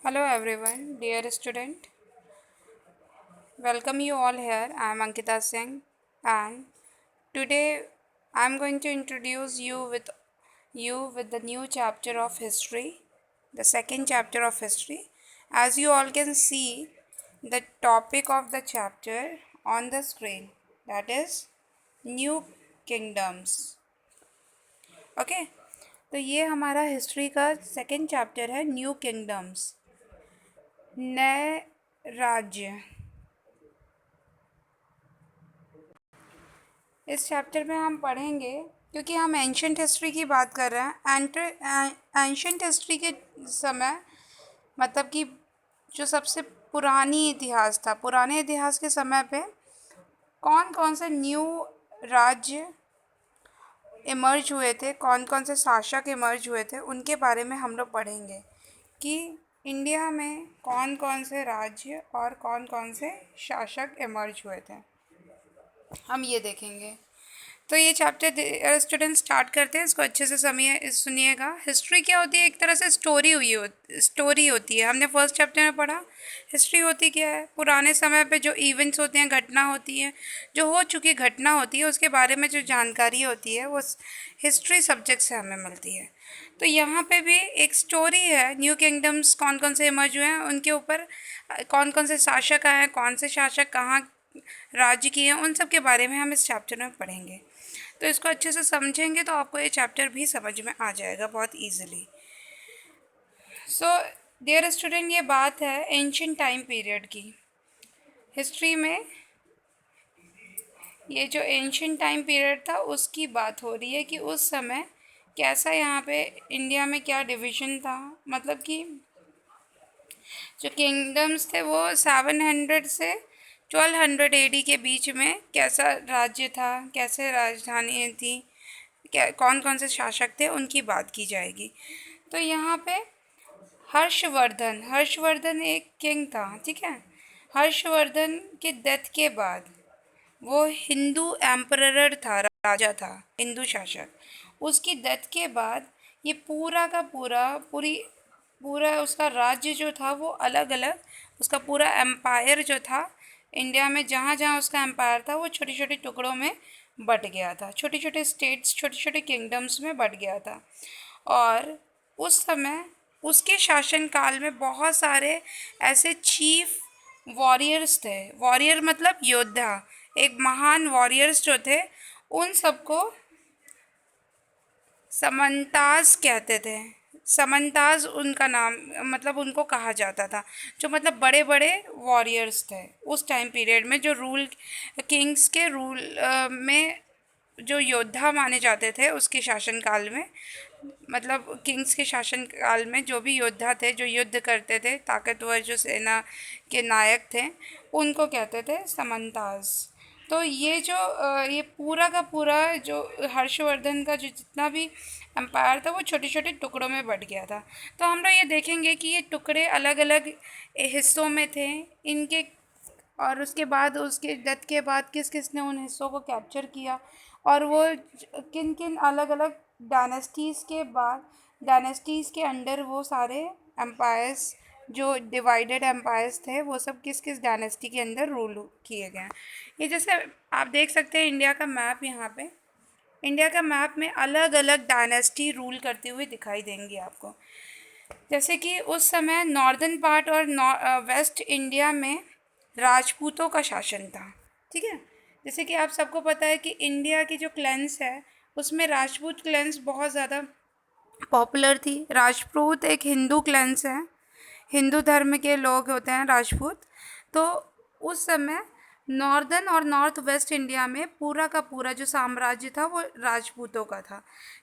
Hello everyone, dear student. Welcome you all here. I am Ankita Singh and today I am going to introduce you with the new chapter of history, the second chapter of history. As you all can see the topic of the chapter on the screen, that is new kingdoms. Okay तो ये हमारा history का second chapter है new kingdoms, नए राज्य। इस chapter में हम पढ़ेंगे, क्योंकि हम एंशंट हिस्ट्री की बात कर रहे हैं। एंशंट हिस्ट्री के समय मतलब कि जो सबसे पुरानी इतिहास था, पुराने इतिहास के समय पे कौन कौन से न्यू राज्य इमर्ज हुए थे, कौन कौन से शासक इमर्ज हुए थे, उनके बारे में हम लोग पढ़ेंगे कि इंडिया में कौन कौन से राज्य और कौन कौन से शासक इमर्ज हुए थे, हम ये देखेंगे। तो ये चैप्टर स्टूडेंट स्टार्ट करते हैं, इसको अच्छे से सुनिएगा। हिस्ट्री क्या होती है? एक तरह से स्टोरी होती है। हमने फर्स्ट चैप्टर में पढ़ा हिस्ट्री होती क्या है। पुराने समय पे जो इवेंट्स होते हैं, घटना होती है, जो हो चुकी घटना होती है, उसके बारे में जो जानकारी होती है वो हिस्ट्री सब्जेक्ट से हमें मिलती है। तो यहाँ पे भी एक स्टोरी है, न्यू किंगडम्स कौन कौन से इमर्ज हुए हैं, उनके ऊपर कौन कौन से शासक आए हैं, कौन से शासक कहाँ राज्य किए हैं, उन सब के बारे में हम इस चैप्टर में पढ़ेंगे। तो इसको अच्छे से समझेंगे तो आपको ये चैप्टर भी समझ में आ जाएगा बहुत ईजिली। सो डियर स्टूडेंट, ये बात है एंशिएंट टाइम पीरियड की। हिस्ट्री में ये जो एंशिएंट टाइम पीरियड था उसकी बात हो रही है कि उस समय कैसा यहाँ पे इंडिया में क्या डिवीज़न था। मतलब कि जो किंगडम्स थे वो 700 से 1200 एडी के बीच में कैसा राज्य था, कैसे राजधानी थी, क्या कौन कौन से शासक थे, उनकी बात की जाएगी। तो यहाँ पे हर्षवर्धन एक किंग था, ठीक है। हर्षवर्धन के डेथ के बाद वो हिंदू एम्परर था, राजा था, हिंदू शासक। उसकी डेथ के बाद ये पूरा का पूरा उसका राज्य जो था वो अलग अलग, उसका पूरा एम्पायर जो था इंडिया में, जहाँ जहाँ उसका एम्पायर था वो छोटे छोटे टुकड़ों में बट गया था, छोटे छोटे स्टेट्स, छोटे छोटे किंगडम्स में बट गया था। और उस समय उसके शासनकाल में बहुत सारे ऐसे चीफ वॉरियर्स थे। वॉरियर मतलब योद्धा, एक महान वॉरियर्स जो थे, उन सबको समंताज कहते थे। समंताज उनका नाम, मतलब उनको कहा जाता था, जो मतलब बड़े बड़े वॉरियर्स थे उस टाइम पीरियड में, जो किंग्स के रूल में जो योद्धा माने जाते थे उसके शासनकाल में। मतलब किंग्स के शासनकाल में जो भी योद्धा थे, जो युद्ध करते थे, ताकतवर जो सेना के नायक थे, उनको कहते थे समंताज। तो ये पूरा का पूरा जो हर्षवर्धन का जो जितना भी एम्पायर था वो छोटे छोटे टुकड़ों में बट गया था। तो हम लोग ये देखेंगे कि ये टुकड़े अलग अलग हिस्सों में थे इनके, और उसके बाद उसके डेथ के बाद किस किस ने उन हिस्सों को कैप्चर किया, और वो किन किन अलग अलग डायनेस्टीज़ के अंडर वो सारे एम्पायर्स, जो डिवाइडेड एम्पायर्स थे, वो सब किस किस डायनेस्टी के अंदर रूल किए गए हैं। ये जैसे आप देख सकते हैं इंडिया का मैप, यहाँ पे इंडिया का मैप में अलग अलग डायनेस्टी रूल करते हुए दिखाई देंगी आपको। जैसे कि उस समय नॉर्दर्न पार्ट और वेस्ट इंडिया में राजपूतों का शासन था, ठीक है। जैसे कि आप सबको पता है कि इंडिया की जो क्लैंस है उसमें राजपूत क्लैंस बहुत ज़्यादा पॉपुलर थी। राजपूत एक हिंदू क्लैंस है, हिंदू धर्म के लोग होते हैं राजपूत। तो उस समय नॉर्दर्न और नॉर्थ वेस्ट इंडिया में पूरा का पूरा जो साम्राज्य था वो राजपूतों का था।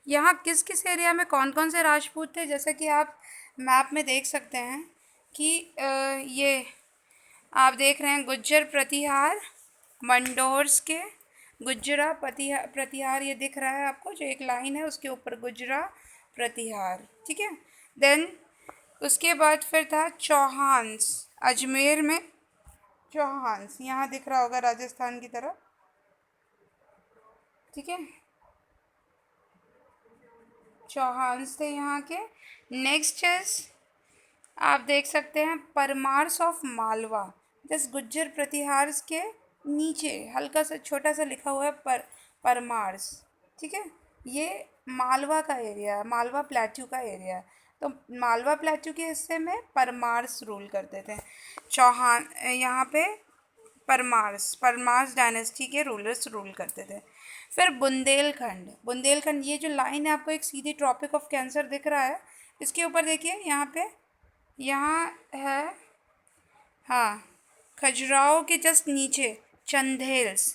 यहाँ किस किस एरिया में कौन कौन से राजपूत थे, जैसे कि आप मैप में देख सकते हैं कि ये आप देख रहे हैं गुज्जर प्रतिहार, मंडोर्स के गुज्जरा प्रतिहार, ये दिख रहा है आपको, जो एक लाइन है उसके ऊपर गुज्जरा प्रतिहार, ठीक है। देन उसके बाद फिर था चौहान्स, अजमेर में चौहान्स, यहाँ दिख रहा होगा राजस्थान की तरफ, ठीक है। चौहान्स थे यहाँ के। नेक्स्ट इज आप देख सकते हैं परमार्स ऑफ मालवा, जस्ट गुज्जर प्रतिहार के नीचे हल्का सा छोटा सा लिखा हुआ है परमार्स। ठीक है, ये मालवा का एरिया है, मालवा प्लेट्यू का एरिया है। तो मालवा प्लेट्यू के हिस्से में परमार्स रूल करते थे। चौहान यहाँ पे परमार्स परमार्स डायनेस्टी के रूलर्स रूल करते थे। फिर बुंदेलखंड, बुंदेलखंड ये जो लाइन है आपको एक सीधी ट्रॉपिक ऑफ कैंसर दिख रहा है, इसके ऊपर देखिए यहाँ पे, यहाँ है, हाँ, खजुराहो के जस्ट नीचे चंदेल्स,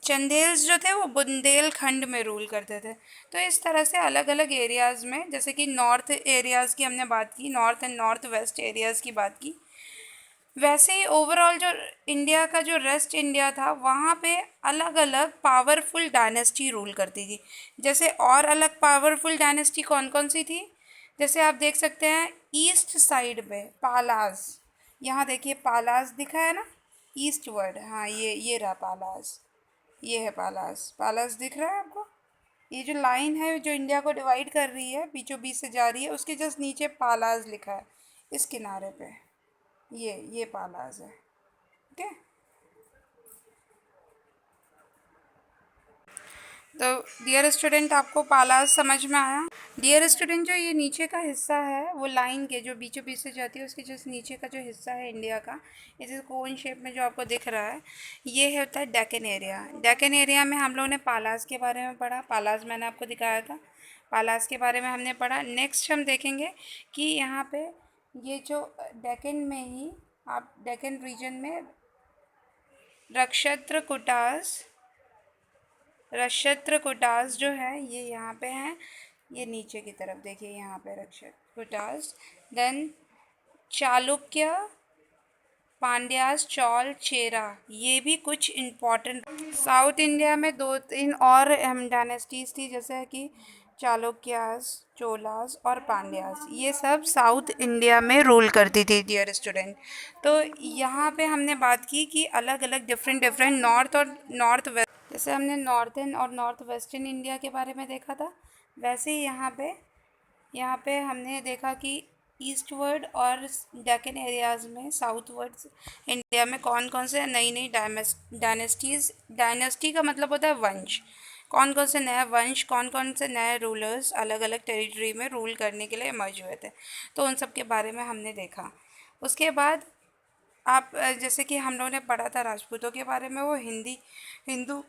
चंदेल्स जो थे वो बुंदेलखंड में रूल करते थे। तो इस तरह से अलग अलग एरियाज़ में, जैसे कि नॉर्थ एरियाज़ की हमने बात की, north and north west areas की बात की, वैसे ही ओवरऑल जो इंडिया का जो रेस्ट इंडिया था वहाँ पे अलग अलग पावरफुल डायनेस्टी रूल करती थी। जैसे और अलग पावरफुल डायनेस्टी कौन कौन सी थी, जैसे आप देख सकते हैं ईस्ट साइड पे पालाज, यहाँ देखिए पालाज दिखा है ना, ईस्ट वर्ड, हाँ ये रहा पालाज, ये है पालाज, पालाज दिख रहा है आपको। ये जो लाइन है जो इंडिया को डिवाइड कर रही है, बीचों बीच से जा रही है, उसके जस्ट नीचे पालाज लिखा है इस किनारे पे, ये पालाज है। ठीक है, तो डियर स्टूडेंट आपको पालाज समझ में आया। डियर स्टूडेंट जो ये नीचे का हिस्सा है वो लाइन के जो बीचों बीच से जाती है उसके जस्ट नीचे का जो हिस्सा है इंडिया का, इस कोन शेप में जो आपको दिख रहा है, ये होता है डेक्कन एरिया। डेक्कन एरिया में हम लोगों ने पालाज के बारे में पढ़ा, पालाज मैंने आपको दिखाया था, पालाज के बारे में हमने पढ़ा। नेक्स्ट हम देखेंगे कि यहाँ पे ये जो डेक्कन में ही, आप डेक्कन रीजन में नक्षत्र कुटास, नक्षत्र कुटास जो है ये यहाँ पे हैं, ये नीचे की तरफ देखिए यहाँ पे नक्षत्र कुटास, देन चालुक्य, पांड्यास, चोल, चेरा, ये भी कुछ इम्पॉर्टेंट। साउथ इंडिया में दो तीन और डायनेस्टीज थी, जैसे कि चालुक्यास, चोलास और पांड्यास, ये सब साउथ इंडिया में रूल करती थी डियर स्टूडेंट। तो यहाँ पे हमने बात की कि अलग अलग डिफरेंट डिफरेंट नॉर्थ और नॉर्थ वेस्ट, जैसे हमने नॉर्थन और नॉर्थ वेस्टर्न इंडिया के बारे में देखा था, वैसे ही यहाँ पे हमने देखा कि ईस्टवर्ड और डेक्कन एरियाज़ में, साउथवर्ड इंडिया में कौन कौन से नई नई डायनेस्टीज़, डायनेस्टी का मतलब होता है वंश, कौन कौन से नए वंश, कौन कौन से नए रूलर्स अलग अलग टेरिटरी में रूल करने के लिए इमर्ज हुए थे, तो उन सब के बारे में हमने देखा। उसके बाद आप जैसे कि हम लोगों ने पढ़ा था राजपूतों के बारे में, वो हिंदू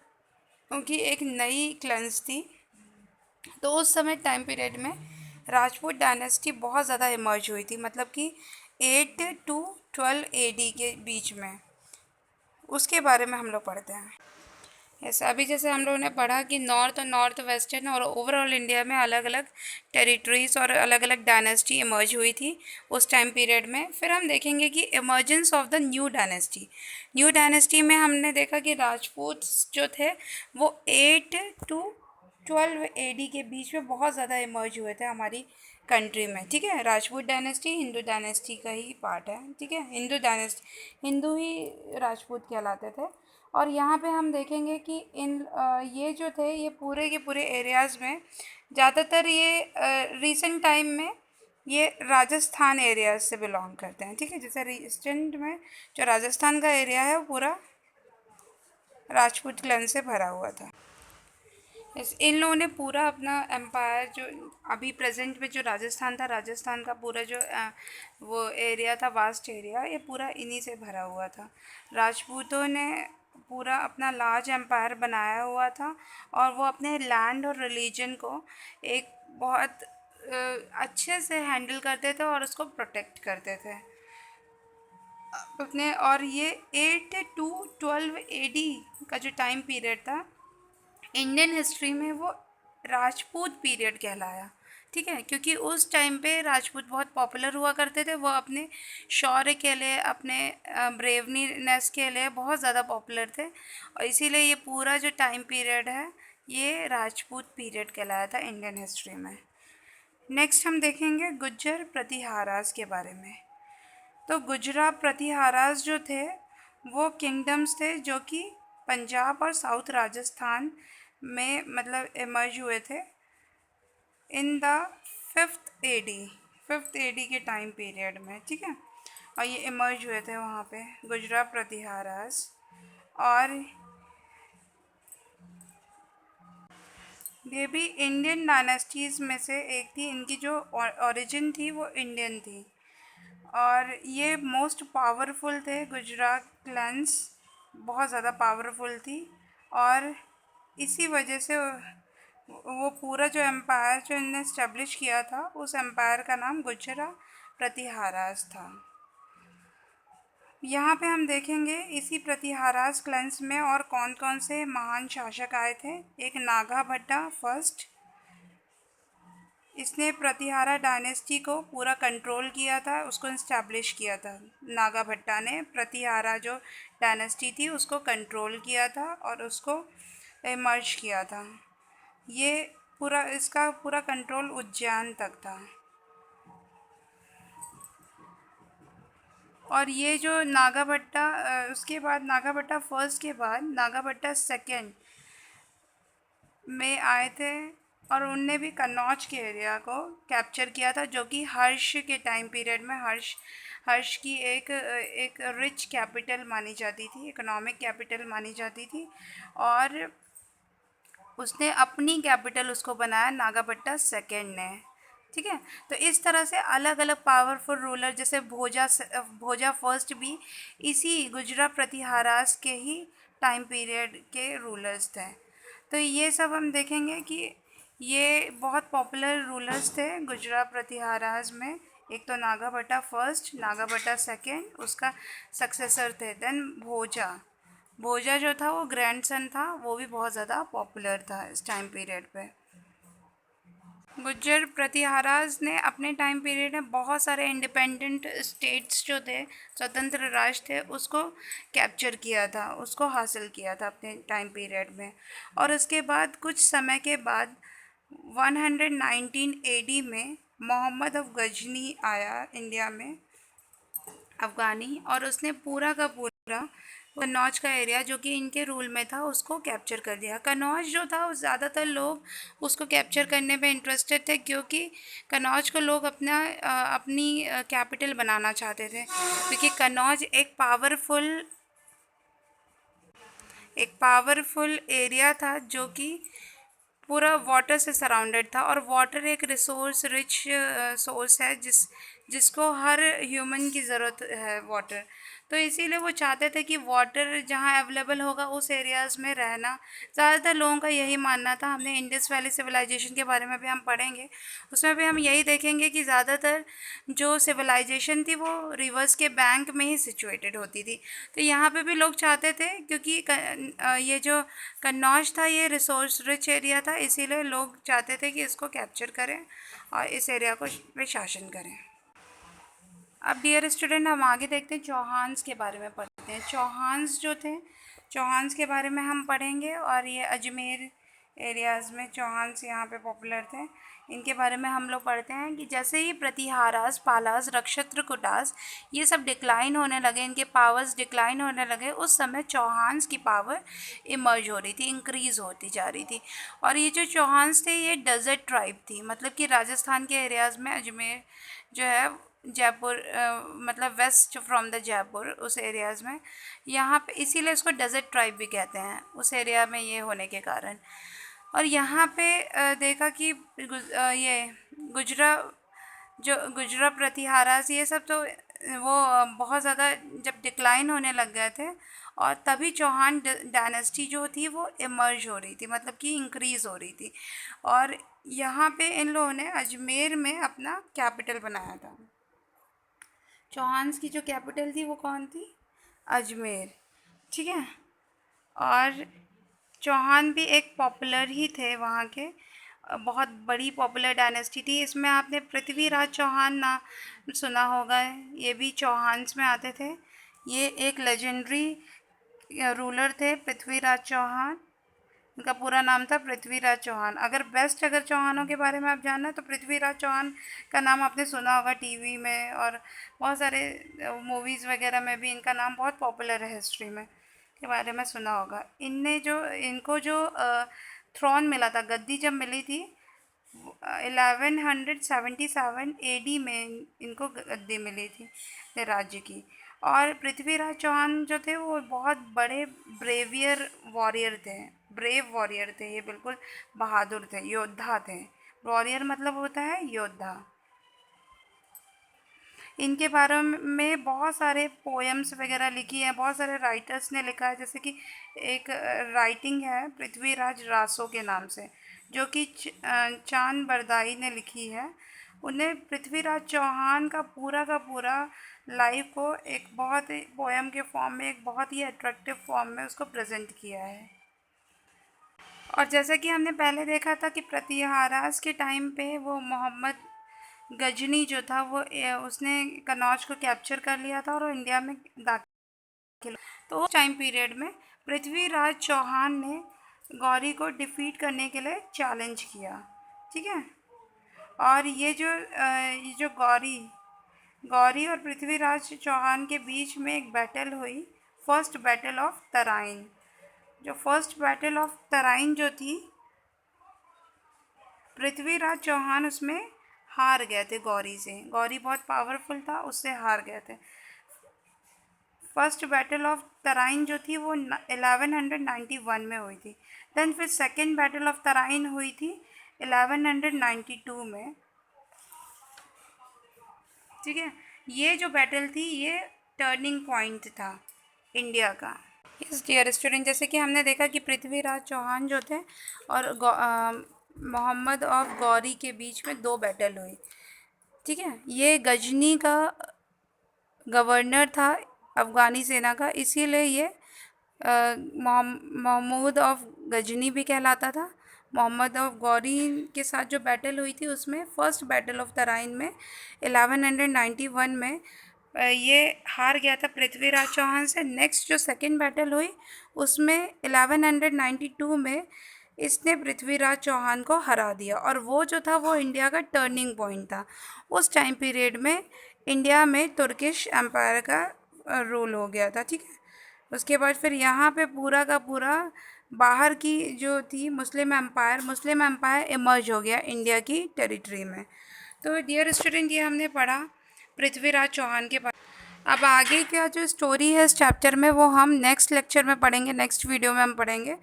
की एक नई क्लेंस थी। तो उस समय टाइम पीरियड में राजपूत डायनेस्टी बहुत ज़्यादा इमर्ज हुई थी, मतलब कि 8 to 12 AD के बीच में, उसके बारे में हम लोग पढ़ते हैं। ऐसा अभी जैसे हम लोगों ने पढ़ा कि नॉर्थ और नॉर्थ वेस्टर्न और ओवरऑल इंडिया में अलग अलग टेरिटरीज़ और अलग अलग डायनेस्टी इमर्ज हुई थी उस टाइम पीरियड में। फिर हम देखेंगे कि emergence of the new dynasty, new dynasty में हमने देखा कि राजपूत जो थे वो 8 to 12 AD के बीच में बहुत ज़्यादा इमर्ज हुए थे हमारी कंट्री में। ठीक है, राजपूत डायनेस्टी हिंदू डायनेस्टी का ही पार्ट है। ठीक है, हिंदू डायनेस्टी, हिंदू ही राजपूत कहलाते थे। और यहाँ पे हम देखेंगे कि ये जो थे ये पूरे के पूरे एरियाज़ में ज़्यादातर ये रिसेंट टाइम में ये राजस्थान एरियाज से बिलोंग करते हैं। ठीक है, जैसे रिसेंट में जो राजस्थान का एरिया है वो पूरा राजपूत क्लैन से भरा हुआ था। इन लोगों ने पूरा अपना एम्पायर, जो अभी प्रेजेंट में जो राजस्थान था, राजस्थान का पूरा जो वो एरिया था, वास्ट एरिया, ये पूरा इन्हीं से भरा हुआ था। राजपूतों ने पूरा अपना लार्ज एम्पायर बनाया हुआ था और वो अपने लैंड और रिलीजन को एक बहुत अच्छे से हैंडल करते थे और उसको प्रोटेक्ट करते थे अपने। और ये 8 to 12 AD का जो टाइम पीरियड था इंडियन हिस्ट्री में, वो राजपूत पीरियड कहलाया। ठीक है, क्योंकि उस टाइम पे राजपूत बहुत पॉपुलर हुआ करते थे, वो अपने शौर्य के लिए, अपने ब्रेवनीनेस के लिए बहुत ज़्यादा पॉपुलर थे, और इसीलिए ये पूरा जो टाइम पीरियड है ये राजपूत पीरियड कहलाया था इंडियन हिस्ट्री में। नेक्स्ट हम देखेंगे गुज्जर प्रतिहारास के बारे में। तो गुजरात प्रतिहारास जो थे वो किंगडम्स थे जो कि पंजाब और साउथ राजस्थान में मतलब इमर्ज हुए थे in the 5th AD। 5th AD के टाइम पीरियड में, ठीक है। और ये इमर्ज हुए थे वहाँ पे गुजरात प्रतिहारास। और ये भी इंडियन डायनेस्टीज़ में से एक थी, इनकी जो ओरिजिन थी वो इंडियन थी। और ये मोस्ट पावरफुल थे गुजरात क्लैंस, बहुत ज़्यादा पावरफुल थी। और इसी वजह से वो पूरा जो एम्पायर जो इनने इस्टेब्लिश किया था, उस एम्पायर का नाम गुजरात प्रतिहारास था। यहाँ पे हम देखेंगे इसी प्रतिहारास क्लैंस में और कौन कौन से महान शासक आए थे। एक नागाभट्टा फर्स्ट, इसने प्रतिहारा डायनेस्टी को पूरा कंट्रोल किया था, उसको इस्टेब्लिश किया था। नागाभट्टा ने प्रतिहारा जो डायनेस्टी थी उसको कंट्रोल किया था और उसको इमर्ज किया था। ये पूरा इसका पूरा कंट्रोल उज्जैन तक था। और ये जो नागाभट्टा उसके बाद नागाभट्टा फर्स्ट के बाद नागाभट्टा सेकेंड में आए थे और उनने भी कन्नौज के एरिया को कैप्चर किया था, जो कि हर्ष के टाइम पीरियड में हर्ष की एक रिच कैपिटल मानी जाती थी, इकोनॉमिक कैपिटल मानी जाती थी। और उसने अपनी कैपिटल उसको बनाया नागाभट्टा सेकेंड ने, ठीक है। तो इस तरह से अलग अलग पावरफुल रूलर, जैसे भोजा फर्स्ट भी इसी गुजरात प्रतिहारास के ही टाइम पीरियड के रूलर्स थे। तो ये सब हम देखेंगे कि ये बहुत पॉपुलर रूलर्स थे गुजरात प्रतिहारास में। एक तो नागाभट्टा फर्स्ट, नागाभट्टा सेकेंड, उसका सक्सेसर थे देन भोजा। भोजा जो था वो ग्रैंडसन था, वो भी बहुत ज़्यादा पॉपुलर था इस टाइम पीरियड पे। गुज्जर प्रतिहारास ने अपने टाइम पीरियड में बहुत सारे इंडिपेंडेंट स्टेट्स जो थे, स्वतंत्र राष्ट्र थे, उसको कैप्चर किया था, उसको हासिल किया था अपने टाइम पीरियड में। और उसके बाद कुछ समय के बाद 119 AD में मोहम्मद अफ गजनी आया इंडिया में, अफ़गानी, और उसने पूरा का पूरा कन्नौज का एरिया जो कि इनके रूल में था उसको कैप्चर कर दिया। कन्नौज जो था वो ज़्यादातर लोग उसको कैप्चर करने में इंटरेस्टेड थे, क्योंकि कन्नौज को लोग अपनी कैपिटल बनाना चाहते थे, क्योंकि कन्नौज एक पावरफुल एरिया था जो कि पूरा वाटर से सराउंडेड था। और वाटर एक रिसोर्स रिच सोर्स है जिसको हर ह्यूमन की ज़रूरत है, वाटर। तो इसीलिए वो चाहते थे कि वाटर जहाँ अवेलेबल होगा उस एरियाज़ में रहना। ज़्यादातर लोगों का यही मानना था। हमने इंडस वैली सिविलाइजेशन के बारे में भी हम पढ़ेंगे, उसमें भी हम यही देखेंगे कि ज़्यादातर जो सिविलाइजेशन थी वो रिवर्स के बैंक में ही सिचुएटेड होती थी। तो यहाँ पे भी लोग चाहते थे, क्योंकि ये जो कन्नौज था ये रिसोर्स रिच एरिया था, इसीलिए लोग चाहते थे कि इसको कैप्चर करें और इस एरिया को पे शासन करें। अब डियर स्टूडेंट, हम आगे देखते हैं, चौहान्स के बारे में पढ़ते हैं। चौहान्स जो थे, चौहान्स के बारे में हम पढ़ेंगे। और ये अजमेर एरियाज़ में चौहान्स यहाँ पे पॉपुलर थे। इनके बारे में हम लोग पढ़ते हैं कि जैसे ही प्रतिहारास, पालास, नक्षत्र कुटास ये सब डिक्लाइन होने लगे, इनके पावर्स डिक्लाइन होने लगे, उस समय चौहान्स की पावर इमर्ज हो रही थी, इंक्रीज़ होती जा रही थी। और ये जो चौहान्स थे ये डेजर्ट ट्राइब थी, मतलब कि राजस्थान के एरियाज़ में अजमेर जो है, जयपुर मतलब वेस्ट फ्रॉम द जयपुर, उस एरियाज़ में यहाँ पे, इसीलिए इसको डेजर्ट ट्राइब भी कहते हैं उस एरिया में ये होने के कारण। और यहाँ पे देखा कि ये गुजरा प्रतिहारास ये सब तो वो बहुत ज़्यादा जब डिक्लाइन होने लग गए थे, और तभी चौहान डायनेस्टी जो थी वो इमर्ज हो रही थी, मतलब कि इंक्रीज़ हो रही थी। और यहाँ पे इन लोगों ने अजमेर में अपना कैपिटल बनाया था। चौहान्स की जो कैपिटल थी वो कौन थी? अजमेर, ठीक है। और चौहान भी एक पॉपुलर ही थे वहाँ के, बहुत बड़ी पॉपुलर डायनेस्टी थी। इसमें आपने पृथ्वीराज चौहान नाम सुना होगा, ये भी चौहान्स में आते थे। ये एक लेजेंडरी रूलर थे पृथ्वीराज चौहान, उनका पूरा नाम था पृथ्वीराज चौहान। अगर चौहानों के बारे में आप जानना है तो पृथ्वीराज चौहान का नाम आपने सुना होगा टीवी में, और बहुत सारे मूवीज़ वगैरह में भी इनका नाम बहुत पॉपुलर है, हिस्ट्री में के बारे में सुना होगा। इनको जो थ्रोन मिला था, गद्दी जब मिली थी 1177 AD में इनको गद्दी मिली थी राज्य की। और पृथ्वीराज चौहान जो थे वो बहुत बड़े ब्रेव वॉरियर थे, ये बिल्कुल बहादुर थे, योद्धा थे। वॉरियर मतलब होता है योद्धा। इनके बारे में बहुत सारे पोएम्स वगैरह लिखी हैं, बहुत सारे राइटर्स ने लिखा है। जैसे कि एक राइटिंग है पृथ्वीराज रासो के नाम से, जो कि चांद बरदाई ने लिखी है। उन्हें पृथ्वीराज चौहान का पूरा लाइफ को एक बहुत ही पोएम के फॉर्म में, एक बहुत ही अट्रैक्टिव फॉर्म में उसको प्रेजेंट किया है। और जैसा कि हमने पहले देखा था कि प्रतिहारास के टाइम पे वो मोहम्मद गजनी जो था वो उसने कन्नौज को कैप्चर कर लिया था और वो इंडिया में दाखिल। तो उस टाइम पीरियड में पृथ्वीराज चौहान ने गौरी को डिफीट करने के लिए चैलेंज किया, ठीक है। और ये जो गौरी और पृथ्वीराज चौहान के बीच में एक बैटल हुई, फर्स्ट बैटल ऑफ तराइन। जो फर्स्ट बैटल ऑफ तराइन जो थी, पृथ्वीराज चौहान उसमें हार गए थे गौरी से। गौरी बहुत पावरफुल था, उससे हार गए थे। फर्स्ट बैटल ऑफ तराइन जो थी वो 1191 में हुई थी। देन फिर सेकेंड बैटल ऑफ तराइन हुई थी 1192 में, ठीक है। ये जो बैटल थी ये टर्निंग पॉइंट था इंडिया का। यस डियर स्टूडेंट, जैसे कि हमने देखा कि पृथ्वीराज चौहान जो थे और मोहम्मद ऑफ गौरी के बीच में दो बैटल हुई, ठीक है। ये गजनी का गवर्नर था अफ़गानी सेना का, इसीलिए ये महमूद ऑफ गजनी भी कहलाता था। मोहम्मद ऑफ गौरी के साथ जो बैटल हुई थी उसमें फर्स्ट बैटल ऑफ तराइन में 1191 में ये हार गया था पृथ्वीराज चौहान से। नेक्स्ट जो सेकंड बैटल हुई उसमें 1192 में इसने पृथ्वीराज चौहान को हरा दिया, और वो जो था वो इंडिया का टर्निंग पॉइंट था। उस टाइम पीरियड में इंडिया में तुर्किश एम्पायर का रूल हो गया था, ठीक है। उसके बाद फिर यहाँ पे पूरा का पूरा बाहर की जो थी मुस्लिम एम्पायर इमर्ज हो गया इंडिया की टेरिटरी में। तो डियर स्टूडेंट, ये हमने पढ़ा पृथ्वीराज चौहान के बारे। अब आगे का जो स्टोरी है इस चैप्टर में वो हम नेक्स्ट लेक्चर में पढ़ेंगे, नेक्स्ट वीडियो में हम पढ़ेंगे।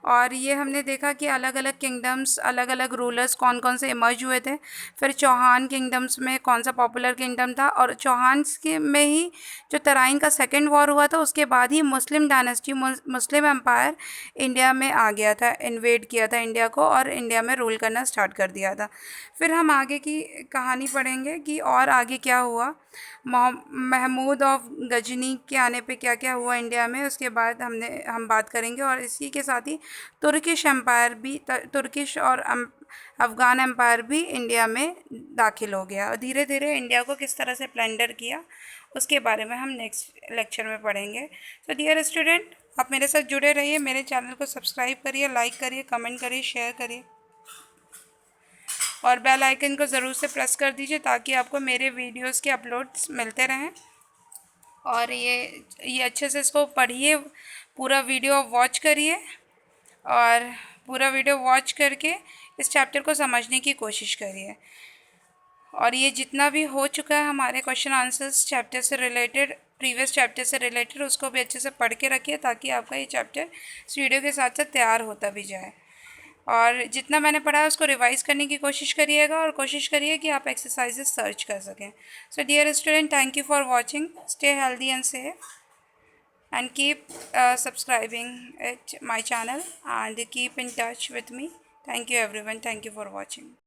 और ये हमने देखा कि अलग अलग किंगडम्स, अलग अलग रूलर्स कौन कौन से इमर्ज हुए थे। फिर चौहान किंगडम्स में कौन सा पॉपुलर किंगडम था, और चौहान्स के में ही जो तराइन का सेकेंड वॉर हुआ था उसके बाद ही मुस्लिम डायनेस्टी, मुस्लिम एम्पायर इंडिया में आ गया था, इन्वेड किया था इंडिया को और इंडिया में रूल करना स्टार्ट कर दिया था। फिर हम आगे की कहानी पढ़ेंगे कि और आगे क्या हुआ, महमूद ऑफ गजनी के आने पे क्या क्या हुआ इंडिया में, उसके बाद हम बात करेंगे। और इसी के साथ ही तुर्किश एम्पायर भी, तुर्किश और अफ़गान एम्पायर भी इंडिया में दाखिल हो गया, और धीरे धीरे इंडिया को किस तरह से प्लंडर किया उसके बारे में हम नेक्स्ट लेक्चर में पढ़ेंगे। तो डियर स्टूडेंट, आप मेरे साथ जुड़े रहिए, मेरे चैनल को सब्सक्राइब करिए, लाइक करिए, कमेंट करिए, शेयर करिए, और बेल आइकन को ज़रूर से प्रेस कर दीजिए ताकि आपको मेरे वीडियोस के अपलोड्स मिलते रहें। और ये अच्छे से इसको पढ़िए, पूरा वीडियो वॉच करिए, और पूरा वीडियो वॉच करके इस चैप्टर को समझने की कोशिश करिए। और ये जितना भी हो चुका है हमारे क्वेश्चन आंसर्स चैप्टर से रिलेटेड, प्रीवियस चैप्टर से रिलेटेड, उसको भी अच्छे से पढ़ के रखिए ताकि आपका ये चैप्टर इस वीडियो के साथ साथ तैयार होता भी जाए। और जितना मैंने पढ़ा है उसको रिवाइज़ करने की कोशिश करिएगा, और कोशिश करिए कि आप एक्सरसाइजेज सर्च कर सकें। So dear student, thank you for watching, stay healthy and safe, and keep subscribing it my channel and keep in touch with me. Thank you everyone, thank you for watching.